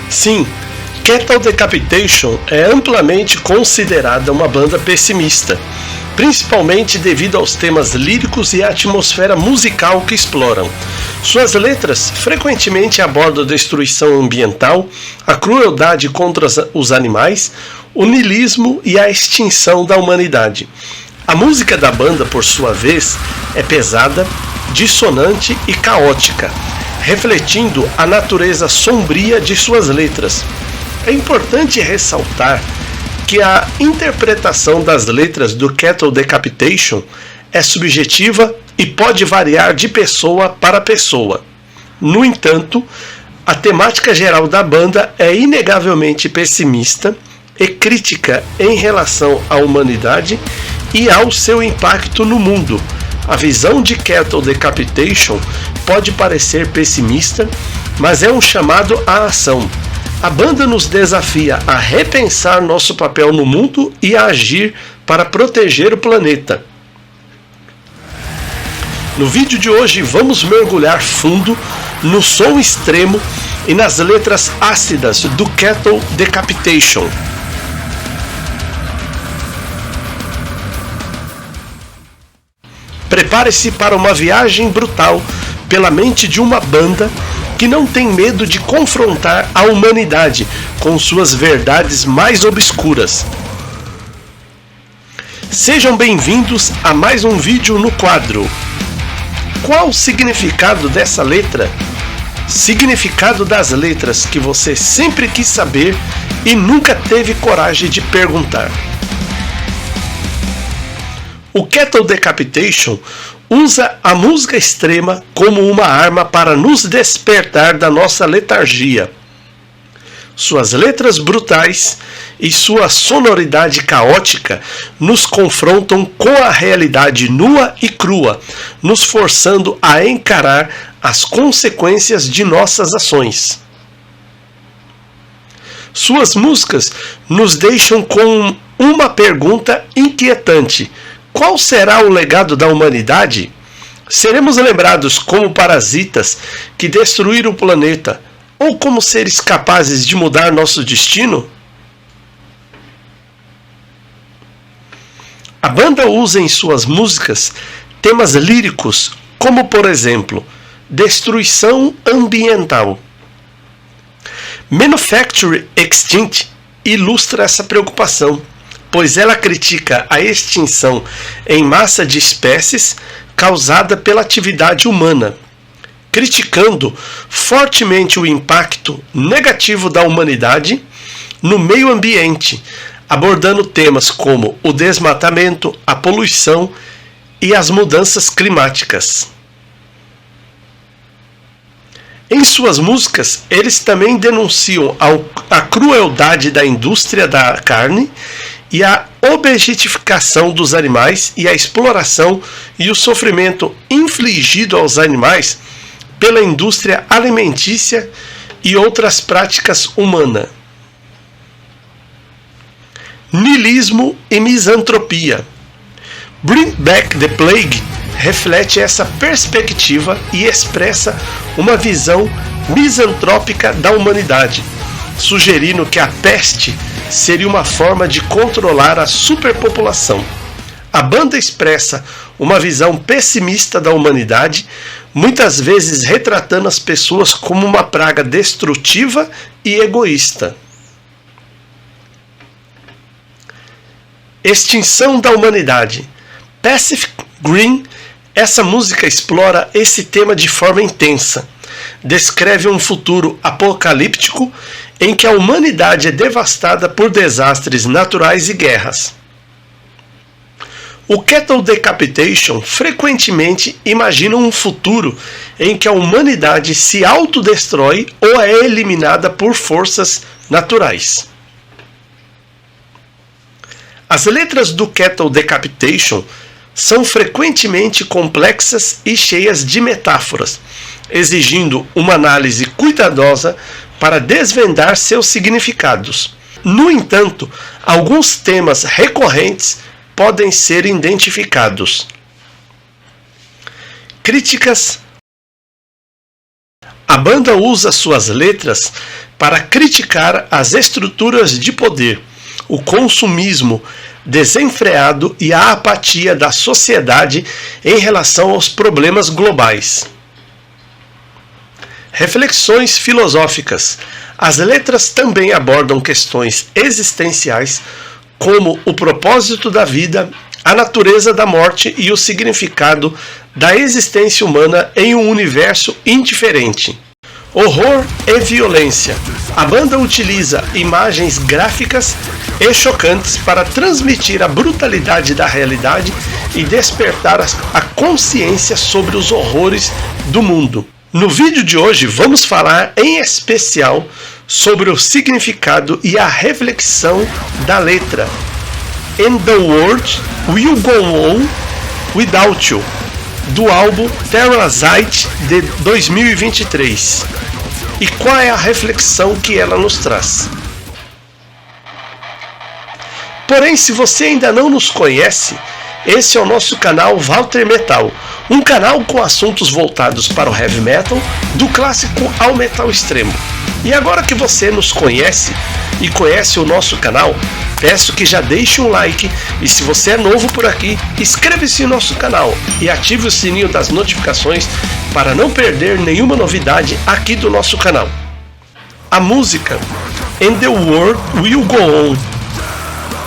Sim, Cattle Decapitation é amplamente considerada uma banda pessimista, principalmente devido aos temas líricos e à atmosfera musical que exploram. Suas letras frequentemente abordam a destruição ambiental, a crueldade contra os animais, o niilismo e a extinção da humanidade. A música da banda, por sua vez, é pesada, dissonante e caótica, refletindo a natureza sombria de suas letras. É importante ressaltar que a interpretação das letras do Cattle Decapitation é subjetiva e pode variar de pessoa para pessoa. No entanto, a temática geral da banda é inegavelmente pessimista e crítica em relação à humanidade e ao seu impacto no mundo. A visão de Cattle Decapitation pode parecer pessimista, mas é um chamado à ação. A banda nos desafia a repensar nosso papel no mundo e a agir para proteger o planeta. No vídeo de hoje vamos mergulhar fundo no som extremo e nas letras ácidas do Cattle Decapitation. Prepare-se para uma viagem brutal pela mente de uma banda que não tem medo de confrontar a humanidade com suas verdades mais obscuras. Sejam bem-vindos a mais um vídeo no quadro. Qual o significado dessa letra? Significado das letras que você sempre quis saber e nunca teve coragem de perguntar. O Cattle Decapitation usa a música extrema como uma arma para nos despertar da nossa letargia. Suas letras brutais e sua sonoridade caótica nos confrontam com a realidade nua e crua, nos forçando a encarar as consequências de nossas ações. Suas músicas nos deixam com uma pergunta inquietante: qual será o legado da humanidade? Seremos lembrados como parasitas que destruíram o planeta, ou como seres capazes de mudar nosso destino? A banda usa em suas músicas temas líricos, como por exemplo, destruição ambiental. Manufacture Extinct ilustra essa preocupação, pois ela critica a extinção em massa de espécies causada pela atividade humana, criticando fortemente o impacto negativo da humanidade no meio ambiente, abordando temas como o desmatamento, a poluição e as mudanças climáticas. Em suas músicas, eles também denunciam a crueldade da indústria da carne e a objetificação dos animais e a exploração e o sofrimento infligido aos animais pela indústria alimentícia e outras práticas humanas. Niilismo e misantropia. Bring Back the Plague reflete essa perspectiva e expressa uma visão misantrópica da humanidade, sugerindo que a peste seria uma forma de controlar a superpopulação. A banda expressa uma visão pessimista da humanidade, muitas vezes retratando as pessoas como uma praga destrutiva e egoísta. Extinção da humanidade. Pacific Green, essa música explora esse tema de forma intensa. Descreve um futuro apocalíptico em que a humanidade é devastada por desastres naturais e guerras. O Cattle Decapitation frequentemente imagina um futuro em que a humanidade se autodestrói ou é eliminada por forças naturais. As letras do Cattle Decapitation são frequentemente complexas e cheias de metáforas, exigindo uma análise cuidadosa para desvendar seus significados. No entanto, alguns temas recorrentes podem ser identificados. Críticas A banda usa suas letras para criticar as estruturas de poder, o consumismo desenfreado e a apatia da sociedade em relação aos problemas globais. Reflexões filosóficas. As letras também abordam questões existenciais como o propósito da vida, a natureza da morte e o significado da existência humana em um universo indiferente. Horror e violência. A banda utiliza imagens gráficas e chocantes para transmitir a brutalidade da realidade e despertar a consciência sobre os horrores do mundo. No vídeo de hoje vamos falar em especial sobre o significado e a reflexão da letra And the World Will Go On Without You, do álbum Terrasite de 2023. E qual é a reflexão que ela nos traz? Porém, se você ainda não nos conhece, esse é o nosso canal Walter Metal, um canal com assuntos voltados para o heavy metal, do clássico ao metal extremo. E agora que você nos conhece e conhece o nosso canal, peço que já deixe um like e, se você é novo por aqui, inscreva-se no nosso canal e ative o sininho das notificações para não perder nenhuma novidade aqui do nosso canal. A música And the World Will Go On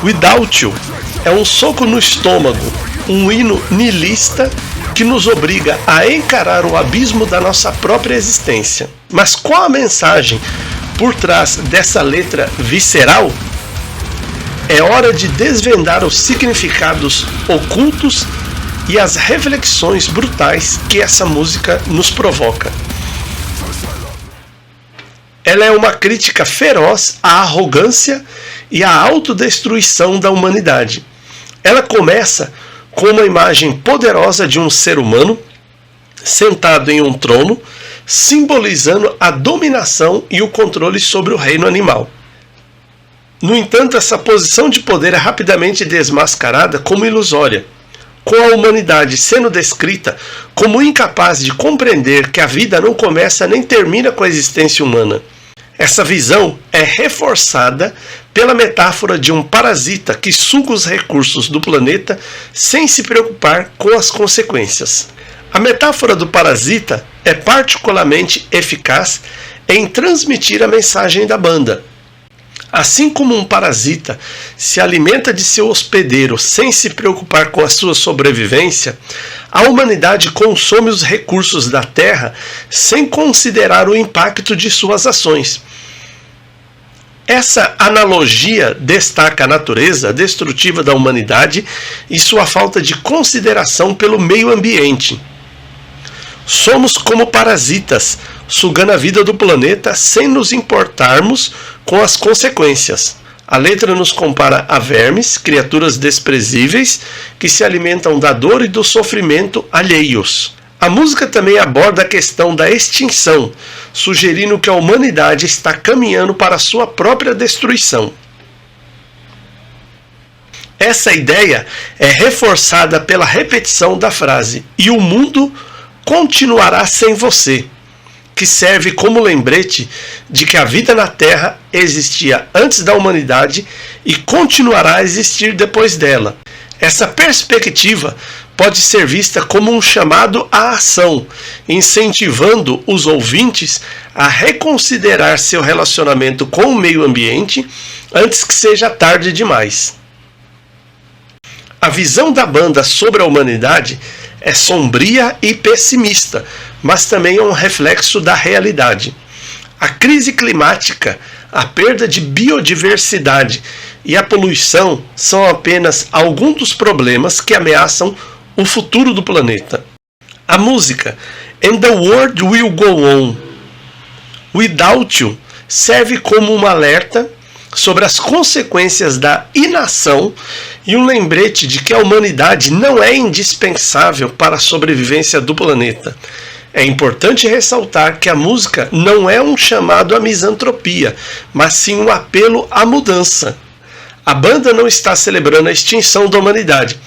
Without You é um soco no estômago, um hino nihilista que nos obriga a encarar o abismo da nossa própria existência. Mas qual a mensagem por trás dessa letra visceral? É hora de desvendar os significados ocultos e as reflexões brutais que essa música nos provoca. Ela é uma crítica feroz à arrogância e à autodestruição da humanidade. Ela começa com uma imagem poderosa de um ser humano sentado em um trono, simbolizando a dominação e o controle sobre o reino animal. No entanto, essa posição de poder é rapidamente desmascarada como ilusória, com a humanidade sendo descrita como incapaz de compreender que a vida não começa nem termina com a existência humana. Essa visão é reforçada pela metáfora de um parasita que suga os recursos do planeta sem se preocupar com as consequências. A metáfora do parasita é particularmente eficaz em transmitir a mensagem da banda. Assim como um parasita se alimenta de seu hospedeiro sem se preocupar com a sua sobrevivência, a humanidade consome os recursos da Terra sem considerar o impacto de suas ações. Essa analogia destaca a natureza destrutiva da humanidade e sua falta de consideração pelo meio ambiente. Somos como parasitas, sugando a vida do planeta sem nos importarmos com as consequências. A letra nos compara a vermes, criaturas desprezíveis, que se alimentam da dor e do sofrimento alheios. A música também aborda a questão da extinção, sugerindo que a humanidade está caminhando para a sua própria destruição. Essa ideia é reforçada pela repetição da frase "E o mundo continuará sem você", que serve como lembrete de que a vida na Terra existia antes da humanidade e continuará a existir depois dela. Essa perspectiva pode ser vista como um chamado à ação, incentivando os ouvintes a reconsiderar seu relacionamento com o meio ambiente antes que seja tarde demais. A visão da banda sobre a humanidade é sombria e pessimista, mas também é um reflexo da realidade. A crise climática, a perda de biodiversidade e a poluição são apenas alguns dos problemas que ameaçam o futuro do planeta. A música And the World Will Go On Without You serve como um alerta sobre as consequências da inação e um lembrete de que a humanidade não é indispensável para a sobrevivência do planeta. É importante ressaltar que a música não é um chamado à misantropia, mas sim um apelo à mudança. A banda não está celebrando a extinção da humanidade,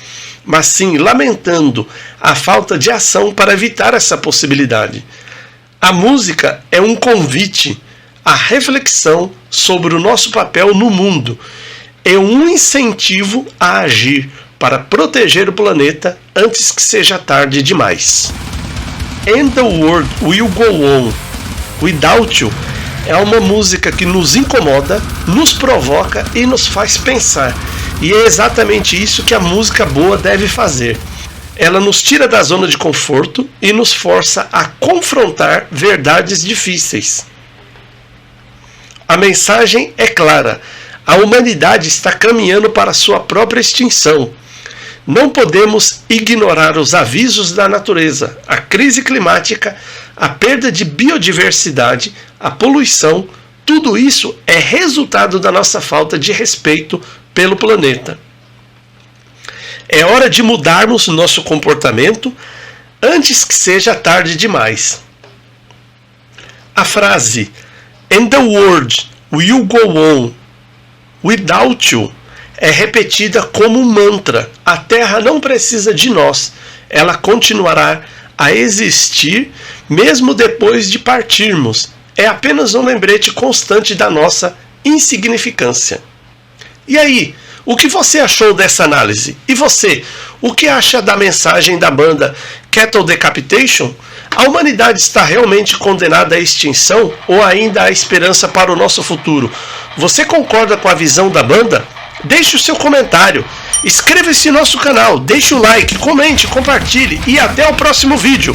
mas sim lamentando a falta de ação para evitar essa possibilidade. A música é um convite à reflexão sobre o nosso papel no mundo e um incentivo a agir para proteger o planeta antes que seja tarde demais. And the World Will Go On Without You é uma música que nos incomoda, nos provoca e nos faz pensar. E é exatamente isso que a música boa deve fazer. Ela nos tira da zona de conforto e nos força a confrontar verdades difíceis. A mensagem é clara: a humanidade está caminhando para sua própria extinção. Não podemos ignorar os avisos da natureza, a crise climática, a perda de biodiversidade, a poluição. Tudo isso é resultado da nossa falta de respeito pelo planeta. É hora de mudarmos nosso comportamento antes que seja tarde demais. A frase "And the world will go on without you" é repetida como um mantra. A Terra não precisa de nós. Ela continuará a existir mesmo depois de partirmos. É apenas um lembrete constante da nossa insignificância. E aí, o que você achou dessa análise? E você, o que acha da mensagem da banda Cattle Decapitation? A humanidade está realmente condenada à extinção ou ainda há esperança para o nosso futuro? Você concorda com a visão da banda? Deixe o seu comentário, inscreva-se no nosso canal, deixe o like, comente, compartilhe e até o próximo vídeo.